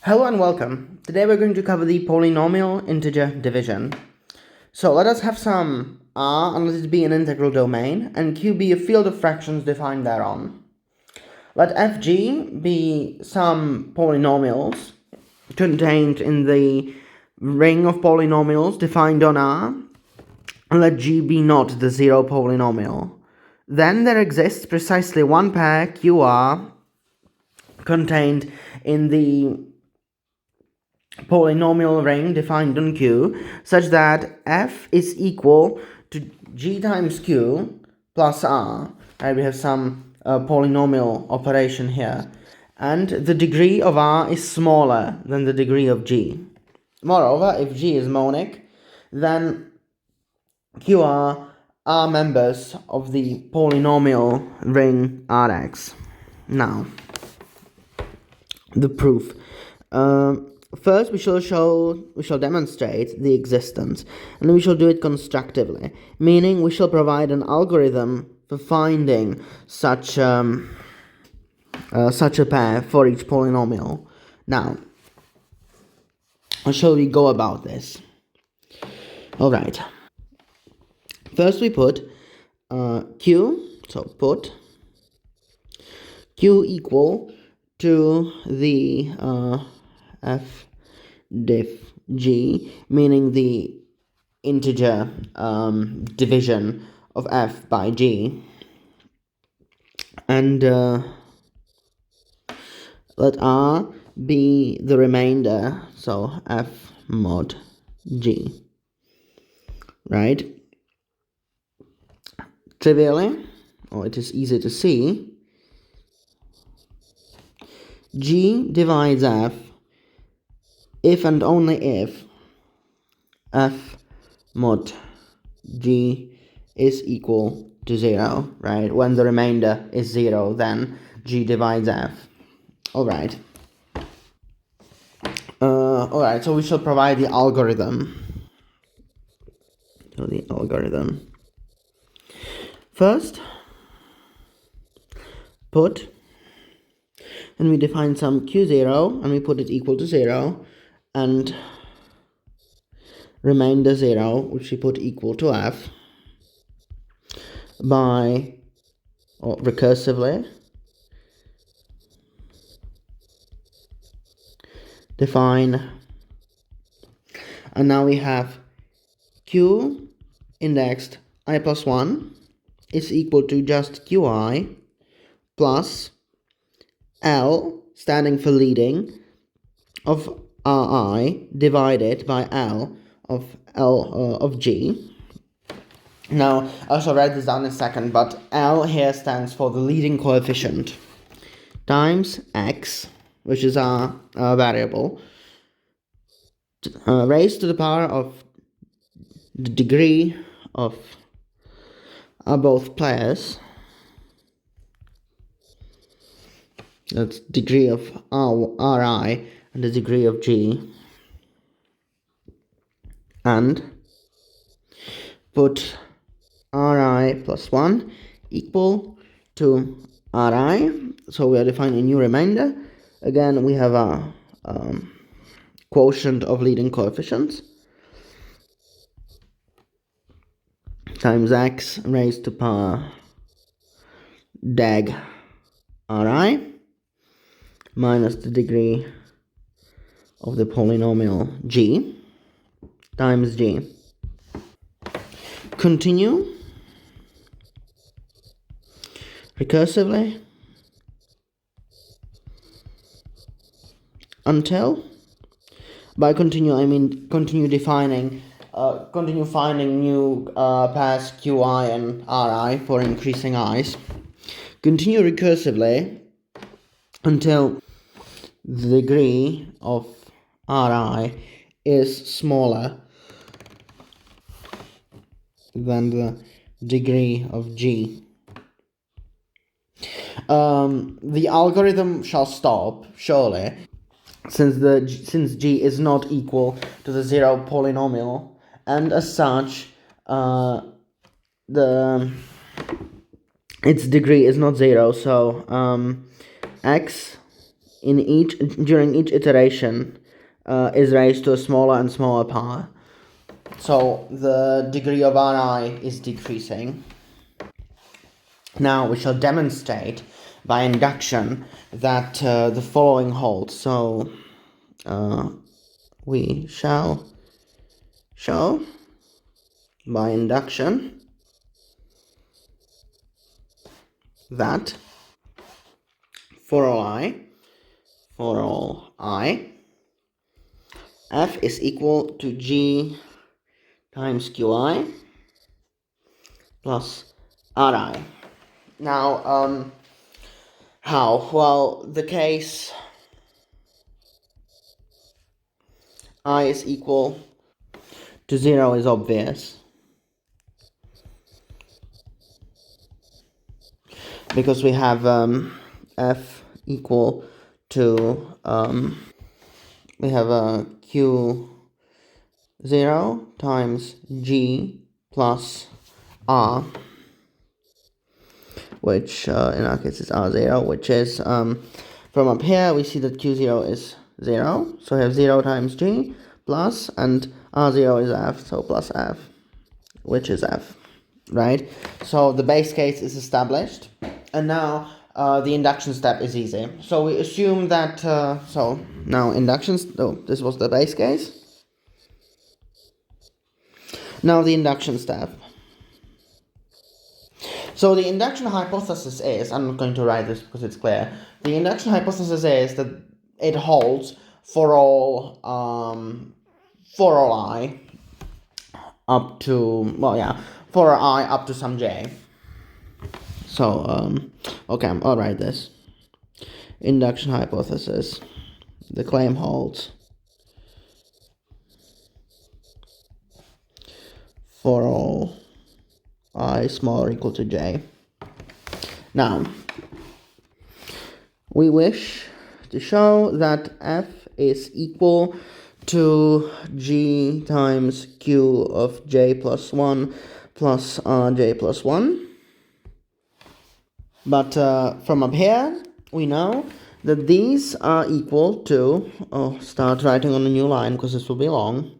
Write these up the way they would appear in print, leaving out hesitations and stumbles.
Hello and welcome. Today we're going to cover the polynomial integer division. So let us have some R and let it be an integral domain and Q be a field of fractions defined thereon. Let Fg be some polynomials contained in the ring of polynomials defined on R, and let G be not the zero polynomial. Then there exists precisely one pair QR contained in the polynomial ring defined on Q such that f is equal to g times q plus r. Right, we have some polynomial operation here, and the degree of r is smaller than the degree of g. Moreover, if g is monic, then qr are members of the polynomial ring Rx. Now, the proof. First, we shall demonstrate the existence, and we shall do it constructively, meaning we shall provide an algorithm for finding such a pair for each polynomial. Now, how shall we go about this? All right. First, we put q. So put q equal to the f diff g, meaning the integer division of f by g, and let r be the remainder, so f mod g. Right? Trivially, or it is easy to see, g divides f if and only if f mod g is equal to 0, right? When the remainder is 0, then g divides f. Alright. Alright, so we shall provide the algorithm. First, put, and we define some q0, and we put it equal to 0, and remainder 0, which we put equal to f, by, or recursively, define, and now we have q indexed I plus 1 is equal to just qi plus L, standing for leading, of Ri divided by L of G. Now, I shall write this down in a second, but L here stands for the leading coefficient, times X, which is our variable, raised to the power of the degree of both players. That's degree of Ri and the degree of G, and put Ri plus 1 equal to Ri. So we are defining a new remainder. Again, we have a quotient of leading coefficients times x raised to power deg Ri minus the degree of the polynomial g times g. Continue recursively until, by continue I mean continue defining, continue finding new pairs qi and ri for increasing i's. Continue recursively until the degree of Ri is smaller than the degree of G. The algorithm shall stop, surely, since G is not equal to the 0 polynomial, and as such, its degree is not 0, so x during each iteration is raised to a smaller and smaller power. So the degree of Ri is decreasing. Now we shall demonstrate by induction that the following holds. So we shall show by induction that for all I, f is equal to g times qi plus ri. Now, how? Well, the case I is equal to 0 is obvious, because we have f equal to we have a q0 times g plus r, which in our case is r0, which is from up here we see that q0 is 0, so we have 0 times g plus, and r0 is f, so plus f, which is f, right? So the base case is established, and now the induction step is easy. So we assume that, so now this was the base case. Now the induction step. So the induction hypothesis is, I'm not going to write this because it's clear, the induction hypothesis is that it holds for all I up to, well, yeah, for I up to some j. So, okay, I'll write this. Induction hypothesis. The claim holds for all I smaller or equal to j. Now, we wish to show that f is equal to g times q of j plus 1 plus rj plus 1. But from up here, we know that these are equal to, start writing on a new line because this will be long,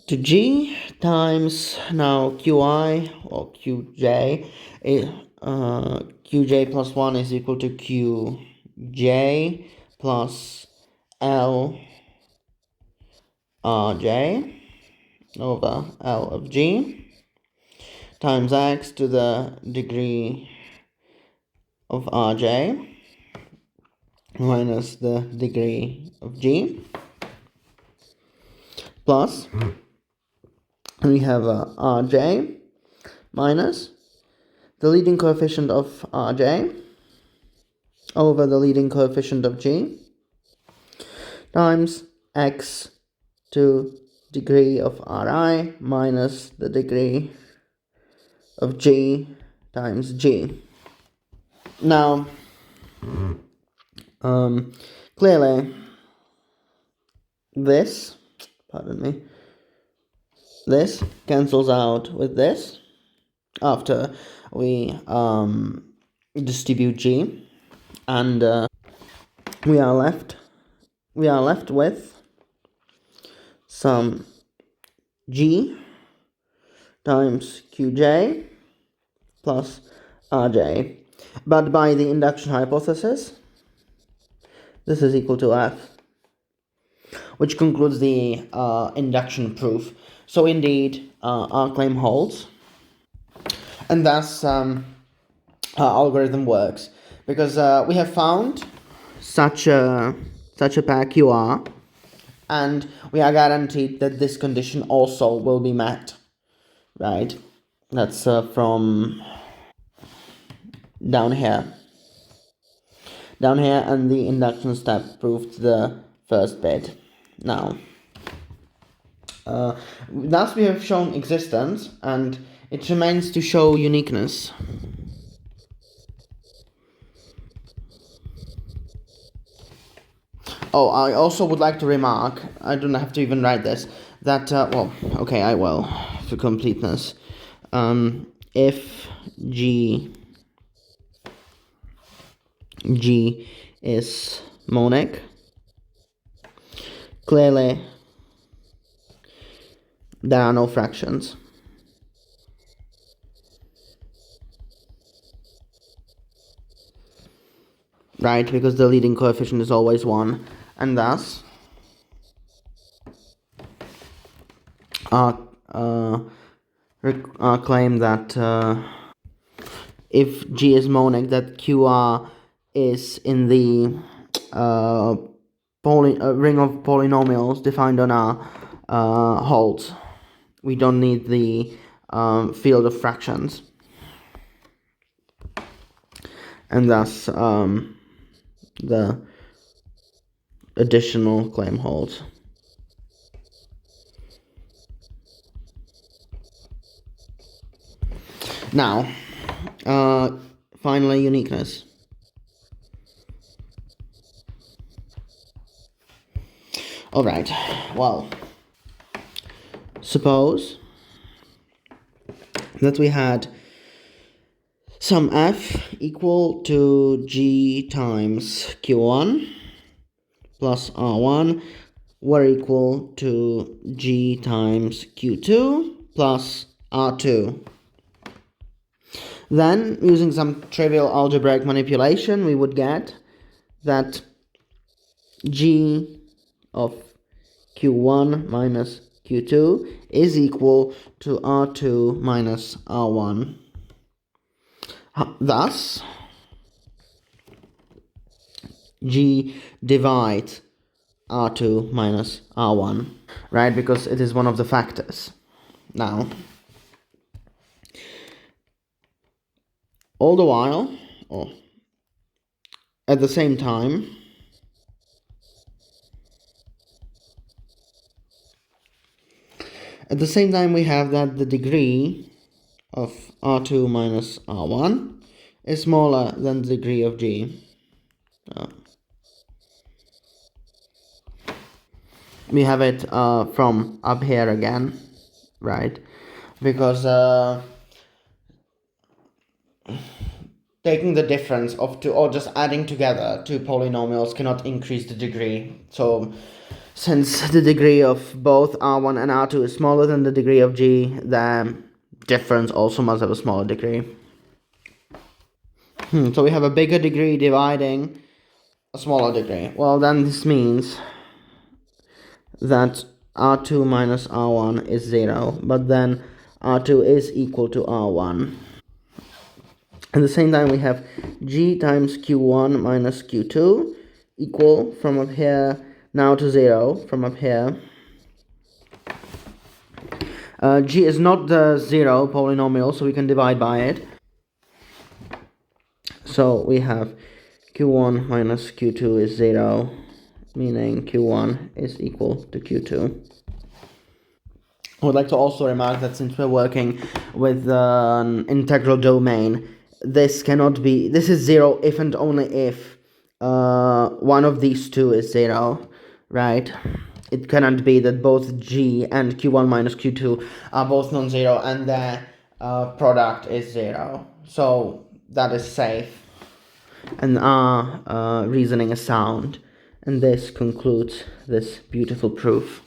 to g times now qi or qj, qj plus 1 is equal to qj plus l rj over l of g times x to the degree of rj minus the degree of g, plus we have rj minus the leading coefficient of rj over the leading coefficient of g times x to degree of ri minus the degree of g times g. Now, clearly, this cancels out with this after we distribute g, and we are left with some g times qj plus rj. But by the induction hypothesis, this is equal to f, which concludes the induction proof. So indeed, our claim holds, and thus our algorithm works, because we have found such a pair QR, and we are guaranteed that this condition also will be met, right? That's from down here, and the induction step proved the first bit. Now, thus we have shown existence, and it remains to show uniqueness. Oh, I also would like to remark, I don't have to even write this, that, well, okay, I will, for completeness. If G is monic, clearly there are no fractions. Right, because the leading coefficient is always 1, and thus claim that if G is monic, that QR is in the ring of polynomials defined on R holds. We don't need the field of fractions, and thus the additional claim holds. Now, finally, uniqueness. Alright, well, suppose that we had some f equal to g times q1 plus r1 were equal to g times q2 plus r2. Then, using some trivial algebraic manipulation, we would get that g of q1 minus q2 is equal to r2 minus r1. Thus, g divides r2 minus r1, right? Because it is one of the factors. Now, all the while, or at the same time, we have that the degree of r2 minus r1 is smaller than the degree of g. We have it from up here again, right? Because taking the difference of two, or just adding together two polynomials, cannot increase the degree. So since the degree of both r1 and r2 is smaller than the degree of g, the difference also must have a smaller degree. So we have a bigger degree dividing a smaller degree. Well, then this means that r2 minus r1 is 0, but then r2 is equal to r1. At the same time, we have g times q1 minus q2 equal from up here now to 0 from up here. G is not the 0 polynomial, so we can divide by it. So we have q1 minus q2 is 0, meaning q1 is equal to q2. I would like to also remark that since we're working with an integral domain, this is 0 if and only if one of these two is 0, right? It cannot be that both g and q1 minus q2 are both non-zero and the product is 0. So that is safe, and our reasoning is sound. And this concludes this beautiful proof.